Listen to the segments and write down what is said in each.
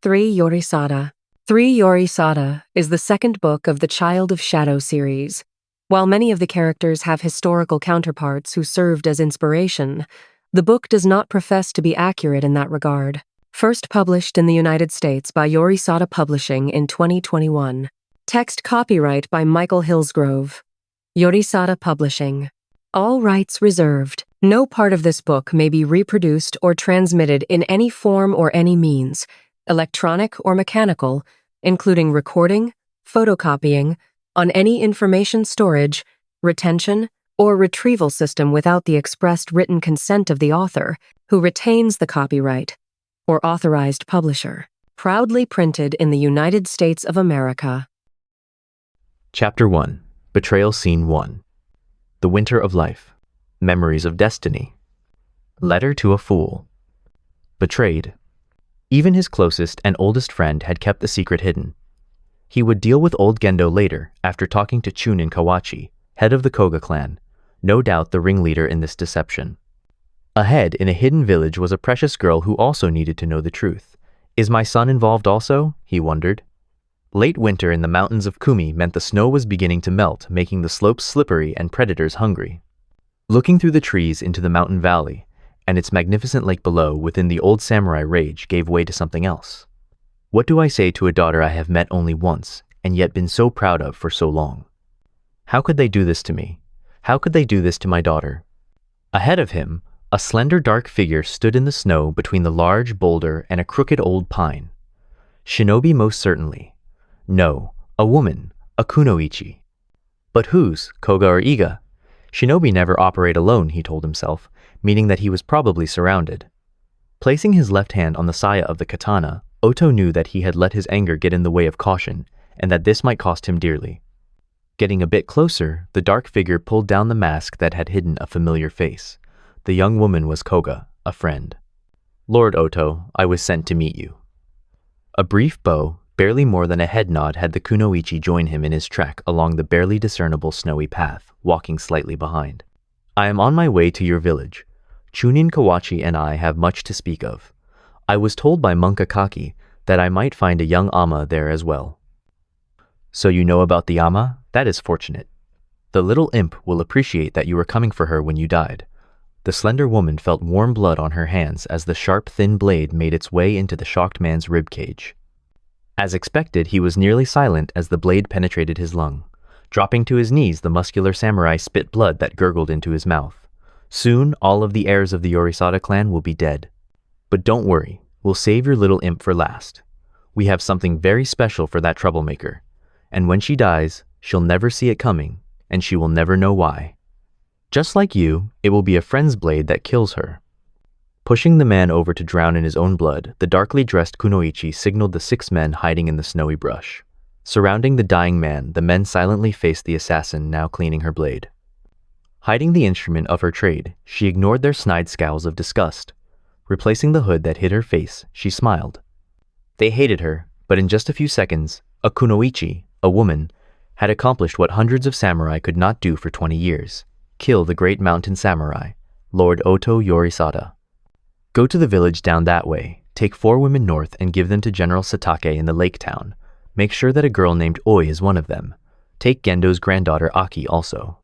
Three Yorisada. Three Yorisada is the second book of the Child of Shadow series. While many of the characters have historical counterparts who served as inspiration, the book does not profess to be accurate in that regard. First published in the United States by Yorisada Publishing in 2021. Text copyright by Michael Hillsgrove. Yorisada Publishing. All rights reserved. No part of this book may be reproduced or transmitted in any form or any means, electronic or mechanical, including recording, photocopying, on any information storage, retention, or retrieval system without the expressed written consent of the author, who retains the copyright, or authorized publisher. Proudly printed in the United States of America. Chapter 1. Betrayal Scene 1. The Winter of Life. Memories of Destiny. Letter to a Fool. Betrayed. Even his closest and oldest friend had kept the secret hidden. He would deal with old Gendo later, after talking to Chunin Kawachi, head of the Koga clan, no doubt the ringleader in this deception. Ahead in a hidden village was a precious girl who also needed to know the truth. Is my son involved also? He wondered. Late winter in the mountains of Kumi meant the snow was beginning to melt, making the slopes slippery and predators hungry. Looking through the trees into the mountain valley, and its magnificent lake below within the old samurai rage gave way to something else. What do I say to a daughter I have met only once, and yet been so proud of for so long? How could they do this to me? How could they do this to my daughter? Ahead of him, a slender dark figure stood in the snow between the large boulder and a crooked old pine. Shinobi most certainly. No, a woman, a kunoichi. But whose, Koga or Iga? Shinobi never operate alone, he told himself, meaning that he was probably surrounded. Placing his left hand on the saya of the katana, Oto knew that he had let his anger get in the way of caution, and that this might cost him dearly. Getting a bit closer, the dark figure pulled down the mask that had hidden a familiar face. The young woman was Koga, a friend. Lord Oto, I was sent to meet you. A brief bow, barely more than a head nod, had the kunoichi join him in his trek along the barely discernible snowy path, walking slightly behind. I am on my way to your village. Chunin Kawachi and I have much to speak of. I was told by Monk Akaki that I might find a young ama there as well. So you know about the ama? That is fortunate. The little imp will appreciate that you were coming for her when you died. The slender woman felt warm blood on her hands as the sharp, thin blade made its way into the shocked man's rib cage. As expected, he was nearly silent as the blade penetrated his lung. Dropping to his knees, the muscular samurai spit blood that gurgled into his mouth. Soon, all of the heirs of the Yorisada clan will be dead. But don't worry, we'll save your little imp for last. We have something very special for that troublemaker. And when she dies, she'll never see it coming, and she will never know why. Just like you, it will be a friend's blade that kills her. Pushing the man over to drown in his own blood, the darkly dressed kunoichi signaled the 6 men hiding in the snowy brush. Surrounding the dying man, the men silently faced the assassin now cleaning her blade. Hiding the instrument of her trade, she ignored their snide scowls of disgust. Replacing the hood that hid her face, she smiled. They hated her, but in just a few seconds, a kunoichi, a woman, had accomplished what hundreds of samurai could not do for 20 years. Kill the great mountain samurai, Lord Oto Yorisada. Go to the village down that way, take 4 women north and give them to General Satake in the lake town. Make sure that a girl named Oi is one of them. Take Gendo's granddaughter Aki also.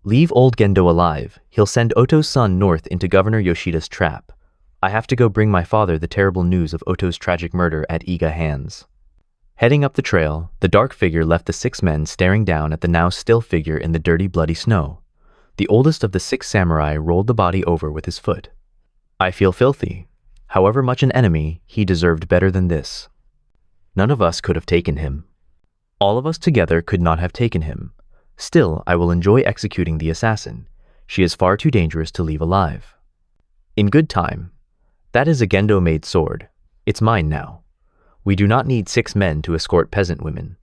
Leave old Gendo alive. He'll send Oto's son north into Governor Yoshida's trap. I have to go bring my father the terrible news of Oto's tragic murder at Iga hands. Heading up the trail, the dark figure left the 6 men staring down at the now still figure in the dirty, bloody snow. The oldest of the 6 samurai rolled the body over with his foot. I feel filthy. However much an enemy, he deserved better than this. None of us could have taken him. All of us together could not have taken him. Still, I will enjoy executing the assassin. She is far too dangerous to leave alive. In good time. That is a Gendo-made sword. It's mine now. We do not need 6 men to escort peasant women.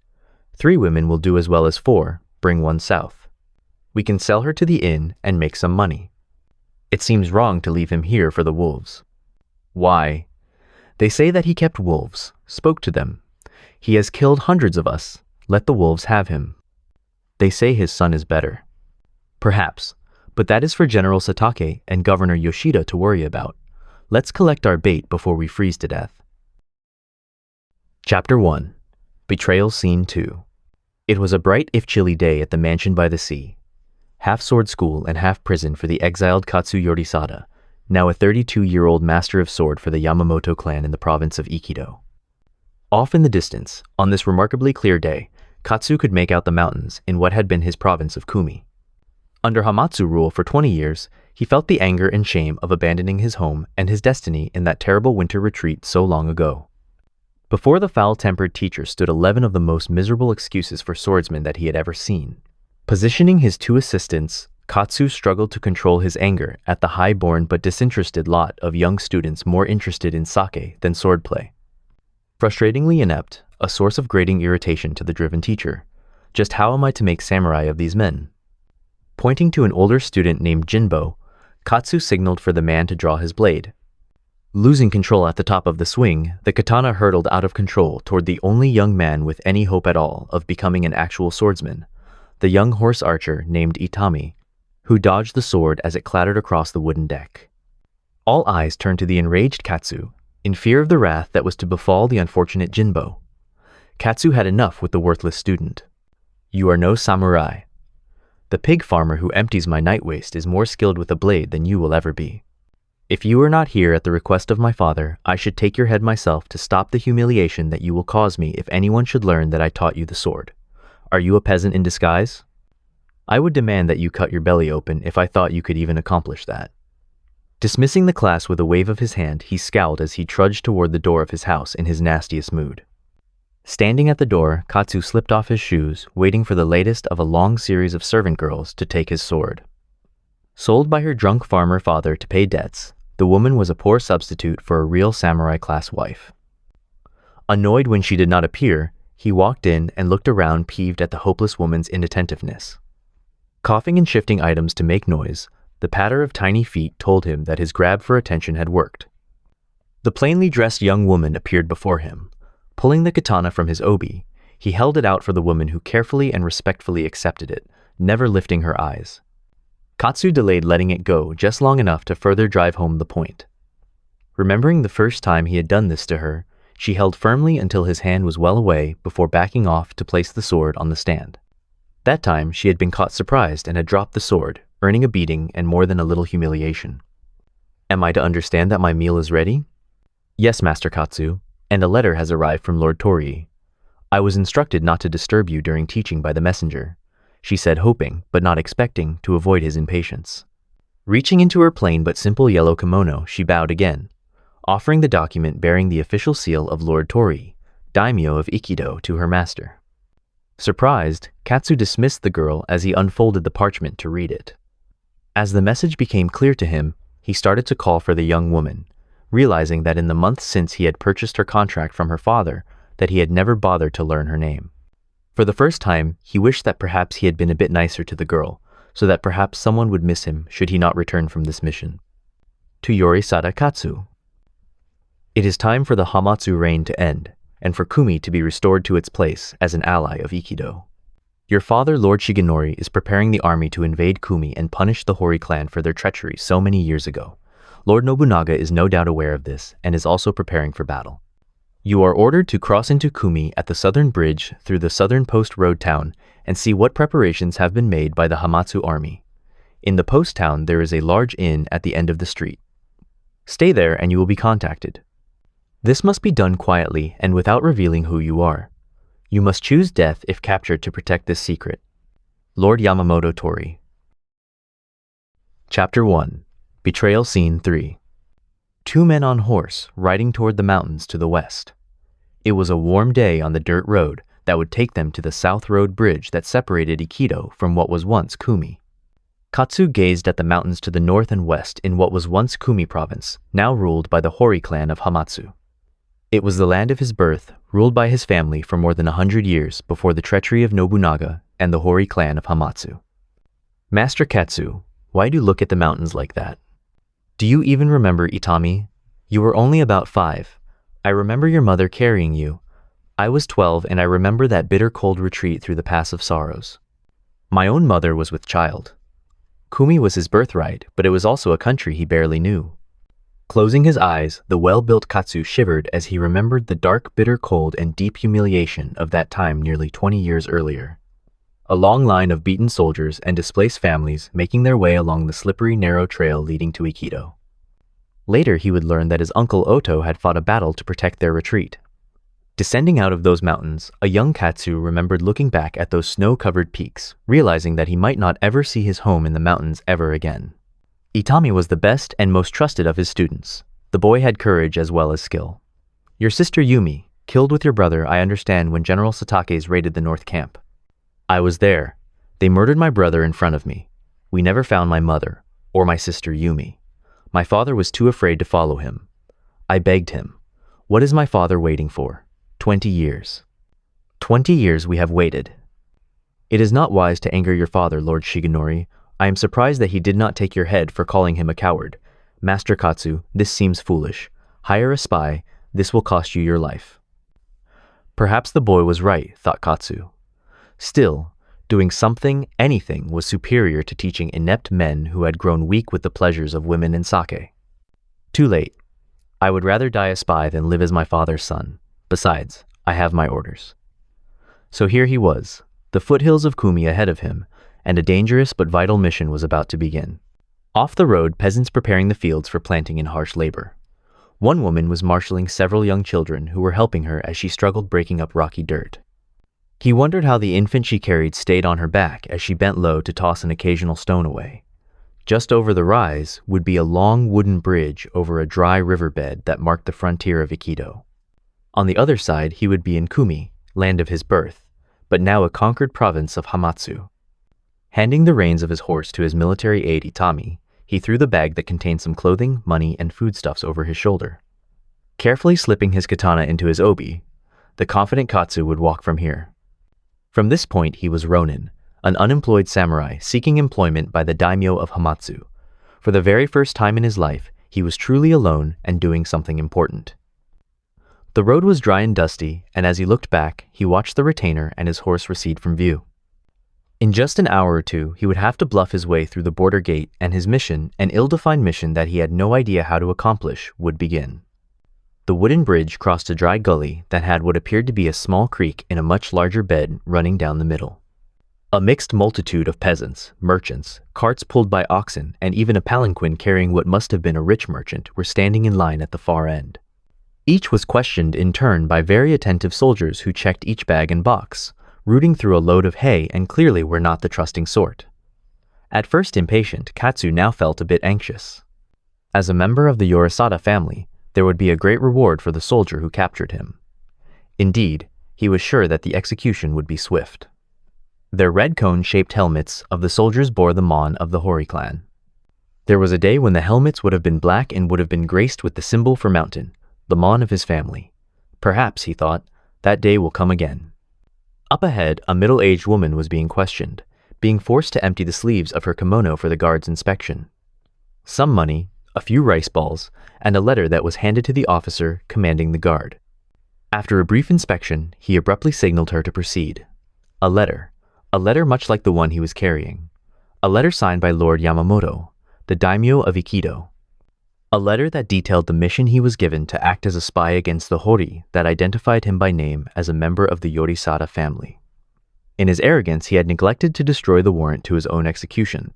3 women will do as well as 4, bring one south. We can sell her to the inn and make some money. It seems wrong to leave him here for the wolves. Why? They say that he kept wolves, spoke to them. He has killed hundreds of us. Let the wolves have him. They say his son is better. Perhaps, but that is for General Satake and Governor Yoshida to worry about. Let's collect our bait before we freeze to death. Chapter 1. Betrayal Scene 2. It was a bright if chilly day at the mansion by the sea. Half sword school and half prison for the exiled Three Yorisada, now a 32-year-old master of sword for the Yamamoto clan in the province of Ikido. Off in the distance, on this remarkably clear day, Katsu could make out the mountains in what had been his province of Kumi. Under Hamatsu rule for 20 years, he felt the anger and shame of abandoning his home and his destiny in that terrible winter retreat so long ago. Before the foul-tempered teacher stood 11 of the most miserable excuses for swordsmen that he had ever seen. Positioning his two assistants, Katsu struggled to control his anger at the high-born but disinterested lot of young students more interested in sake than swordplay. Frustratingly inept, a source of grating irritation to the driven teacher. Just how am I to make samurai of these men? Pointing to an older student named Jinbo, Katsu signaled for the man to draw his blade. Losing control at the top of the swing, the katana hurtled out of control toward the only young man with any hope at all of becoming an actual swordsman, the young horse archer named Itami, who dodged the sword as it clattered across the wooden deck. All eyes turned to the enraged Katsu, in fear of the wrath that was to befall the unfortunate Jinbo. Katsu had enough with the worthless student. "You are no samurai. The pig farmer who empties my night waste is more skilled with a blade than you will ever be. If you are not here at the request of my father, I should take your head myself to stop the humiliation that you will cause me if anyone should learn that I taught you the sword. Are you a peasant in disguise? I would demand that you cut your belly open if I thought you could even accomplish that." Dismissing the class with a wave of his hand, he scowled as he trudged toward the door of his house in his nastiest mood. Standing at the door, Katsu slipped off his shoes, waiting for the latest of a long series of servant girls to take his sword. Sold by her drunk farmer father to pay debts, the woman was a poor substitute for a real samurai class wife. Annoyed when she did not appear, he walked in and looked around, peeved at the hopeless woman's inattentiveness. Coughing and shifting items to make noise, the patter of tiny feet told him that his grab for attention had worked. The plainly dressed young woman appeared before him. Pulling the katana from his obi, he held it out for the woman, who carefully and respectfully accepted it, never lifting her eyes. Katsu delayed letting it go just long enough to further drive home the point. Remembering the first time he had done this to her, she held firmly until his hand was well away before backing off to place the sword on the stand. That time she had been caught surprised and had dropped the sword, earning a beating and more than a little humiliation. "Am I to understand that my meal is ready?" "Yes, Master Katsu, and a letter has arrived from Lord Torii. I was instructed not to disturb you during teaching by the messenger," she said, hoping, but not expecting, to avoid his impatience. Reaching into her plain but simple yellow kimono, she bowed again, offering the document bearing the official seal of Lord Torii, daimyo of Ikido, to her master. Surprised, Katsu dismissed the girl as he unfolded the parchment to read it. As the message became clear to him, he started to call for the young woman, realizing that in the months since he had purchased her contract from her father, that he had never bothered to learn her name. For the first time, he wished that perhaps he had been a bit nicer to the girl, so that perhaps someone would miss him should he not return from this mission. To Yorisada Katsu. It is time for the Hamatsu reign to end, and for Kumi to be restored to its place as an ally of Ikido. Your father, Lord Shigenori, is preparing the army to invade Kumi and punish the Hori clan for their treachery so many years ago. Lord Nobunaga is no doubt aware of this and is also preparing for battle. You are ordered to cross into Kumi at the southern bridge through the southern post road town and see what preparations have been made by the Hamatsu army. In the post town there is a large inn at the end of the street. Stay there and you will be contacted. This must be done quietly and without revealing who you are. You must choose death if captured to protect this secret. Lord Yamamoto Torii. Chapter 1. Betrayal Scene 3. Two men on horse riding toward the mountains to the west. It was a warm day on the dirt road that would take them to the South Road Bridge that separated Ikido from what was once Kumi. Katsu gazed at the mountains to the north and west in what was once Kumi province, now ruled by the Hori clan of Hamatsu. It was the land of his birth, ruled by his family for more than 100 years before the treachery of Nobunaga and the Hori clan of Hamatsu. "Master Katsu, why do you look at the mountains like that? Do you even remember Itami? You were only about 5. I remember your mother carrying you. I was 12 and I remember that bitter cold retreat through the Pass of Sorrows. My own mother was with child. Kumi was his birthright, but it was also a country he barely knew. Closing his eyes, the well-built Katsu shivered as he remembered the dark, bitter cold and deep humiliation of that time nearly 20 years earlier. A long line of beaten soldiers and displaced families making their way along the slippery, narrow trail leading to Aikido. Later, he would learn that his uncle Oto had fought a battle to protect their retreat. Descending out of those mountains, a young Katsu remembered looking back at those snow-covered peaks, realizing that he might not ever see his home in the mountains ever again. Itami was the best and most trusted of his students. The boy had courage as well as skill. Your sister Yumi, killed with your brother, I understand, when General Satake's raided the North Camp. I was there. They murdered my brother in front of me. We never found my mother, or my sister Yumi. My father was too afraid to follow him. I begged him. What is my father waiting for? 20 years. 20 years we have waited. It is not wise to anger your father, Lord Shigenori. I am surprised that he did not take your head for calling him a coward. Master Katsu, this seems foolish. Hire a spy. This will cost you your life. Perhaps the boy was right, thought Katsu. Still, doing something, anything, was superior to teaching inept men who had grown weak with the pleasures of women and sake. Too late. I would rather die a spy than live as my father's son. Besides, I have my orders. So here he was, the foothills of Kumi ahead of him, and a dangerous but vital mission was about to begin. Off the road, peasants preparing the fields for planting in harsh labor. One woman was marshaling several young children who were helping her as she struggled breaking up rocky dirt. He wondered how the infant she carried stayed on her back as she bent low to toss an occasional stone away. Just over the rise would be a long wooden bridge over a dry riverbed that marked the frontier of Aikido. On the other side, he would be in Kumi, land of his birth, but now a conquered province of Hamatsu. Handing the reins of his horse to his military aide Itami, he threw the bag that contained some clothing, money, and foodstuffs over his shoulder. Carefully slipping his katana into his obi, the confident Katsu would walk from here. From this point, he was Ronin, an unemployed samurai seeking employment by the daimyo of Hamatsu. For the very first time in his life, he was truly alone and doing something important. The road was dry and dusty, and as he looked back, he watched the retainer and his horse recede from view. In just an hour or two, he would have to bluff his way through the border gate, and his mission, an ill-defined mission that he had no idea how to accomplish, would begin. The wooden bridge crossed a dry gully that had what appeared to be a small creek in a much larger bed running down the middle. A mixed multitude of peasants, merchants, carts pulled by oxen, and even a palanquin carrying what must have been a rich merchant were standing in line at the far end. Each was questioned in turn by very attentive soldiers who checked each bag and box, rooting through a load of hay and clearly were not the trusting sort. At first impatient, Katsu now felt a bit anxious. As a member of the Yorisada family, there would be a great reward for the soldier who captured him. Indeed, he was sure that the execution would be swift. Their red cone-shaped helmets of the soldiers bore the mon of the Hori clan. There was a day when the helmets would have been black and would have been graced with the symbol for mountain, the mon of his family. Perhaps, he thought, that day will come again. Up ahead, a middle-aged woman was being questioned, being forced to empty the sleeves of her kimono for the guard's inspection. Some money, a few rice balls, and a letter that was handed to the officer commanding the guard. After a brief inspection, he abruptly signaled her to proceed. A letter much like the one he was carrying. A letter signed by Lord Yamamoto, the daimyo of Aikido. A letter that detailed the mission he was given to act as a spy against the Hori that identified him by name as a member of the Yorisada family. In his arrogance, he had neglected to destroy the warrant to his own execution.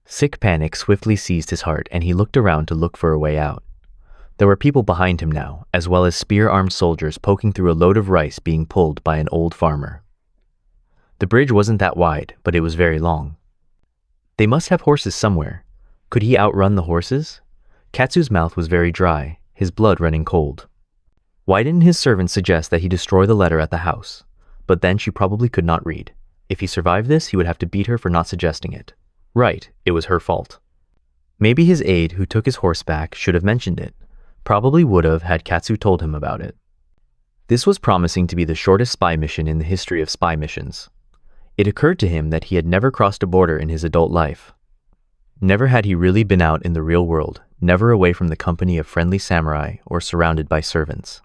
Sick panic swiftly seized his heart, and he looked around to look for a way out. There were people behind him now, as well as spear-armed soldiers poking through a load of rice being pulled by an old farmer. The bridge wasn't that wide, but it was very long. They must have horses somewhere. Could he outrun the horses? Katsu's mouth was very dry, his blood running cold. Why didn't his servant suggest that he destroy the letter at the house? But then she probably could not read. If he survived this, he would have to beat her for not suggesting it. Right, it was her fault. Maybe his aide, who took his horse back, should have mentioned it. Probably would have had Katsu told him about it. This was promising to be the shortest spy mission in the history of spy missions. It occurred to him that he had never crossed a border in his adult life. Never had he really been out in the real world, never away from the company of friendly samurai or surrounded by servants.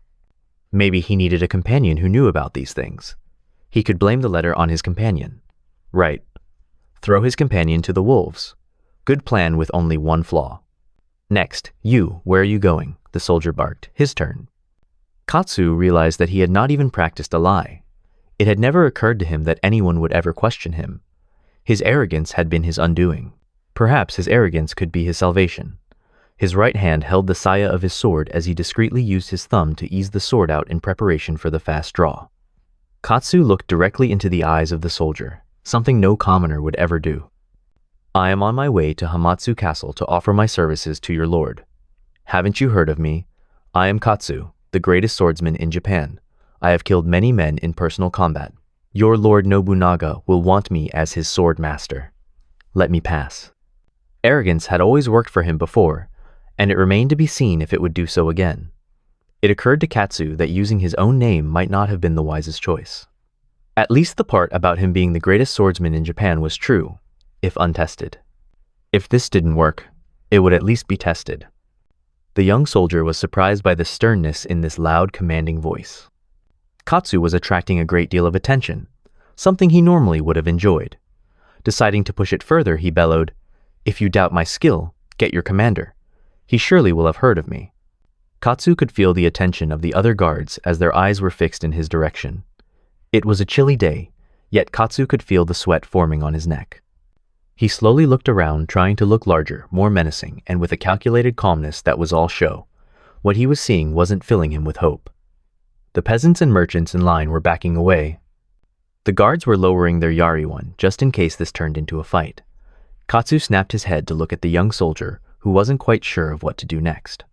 Maybe he needed a companion who knew about these things. He could blame the letter on his companion. Right. Throw his companion to the wolves. Good plan with only one flaw. Next, you, where are you going? The soldier barked. His turn. Katsu realized that he had not even practiced a lie. It had never occurred to him that anyone would ever question him. His arrogance had been his undoing. Perhaps his arrogance could be his salvation. His right hand held the saya of his sword as he discreetly used his thumb to ease the sword out in preparation for the fast draw. Katsu looked directly into the eyes of the soldier, something no commoner would ever do. I am on my way to Hamatsu Castle to offer my services to your lord. Haven't you heard of me? I am Katsu, the greatest swordsman in Japan. I have killed many men in personal combat. Your Lord Nobunaga will want me as his sword master. Let me pass. Arrogance had always worked for him before, and it remained to be seen if it would do so again. It occurred to Katsu that using his own name might not have been the wisest choice. At least the part about him being the greatest swordsman in Japan was true, if untested. If this didn't work, it would at least be tested. The young soldier was surprised by the sternness in this loud, commanding voice. Katsu was attracting a great deal of attention, something he normally would have enjoyed. Deciding to push it further, he bellowed, "If you doubt my skill, get your commander. He surely will have heard of me." Katsu could feel the attention of the other guards as their eyes were fixed in his direction. It was a chilly day, yet Katsu could feel the sweat forming on his neck. He slowly looked around, trying to look larger, more menacing, and with a calculated calmness that was all show. What he was seeing wasn't filling him with hope. The peasants and merchants in line were backing away. The guards were lowering their yari one, just in case this turned into a fight. Katsu snapped his head to look at the young soldier, who wasn't quite sure of what to do next.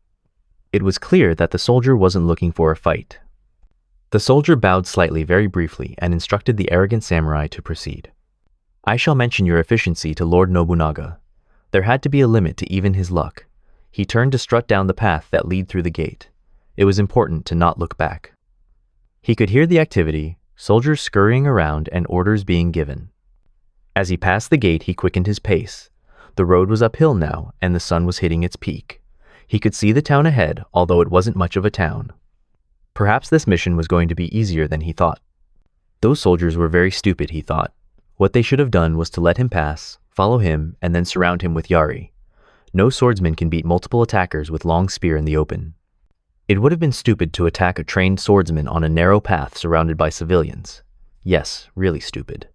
It was clear that the soldier wasn't looking for a fight. The soldier bowed slightly very briefly and instructed the arrogant samurai to proceed. I shall mention your efficiency to Lord Nobunaga. There had to be a limit to even his luck. He turned to strut down the path that led through the gate. It was important to not look back. He could hear the activity, soldiers scurrying around and orders being given. As he passed the gate, he quickened his pace. The road was uphill now, and the sun was hitting its peak. He could see the town ahead, although it wasn't much of a town. Perhaps this mission was going to be easier than he thought. Those soldiers were very stupid, he thought. What they should have done was to let him pass, follow him, and then surround him with yari. No swordsman can beat multiple attackers with long spear in the open. It would have been stupid to attack a trained swordsman on a narrow path surrounded by civilians. Yes, really stupid.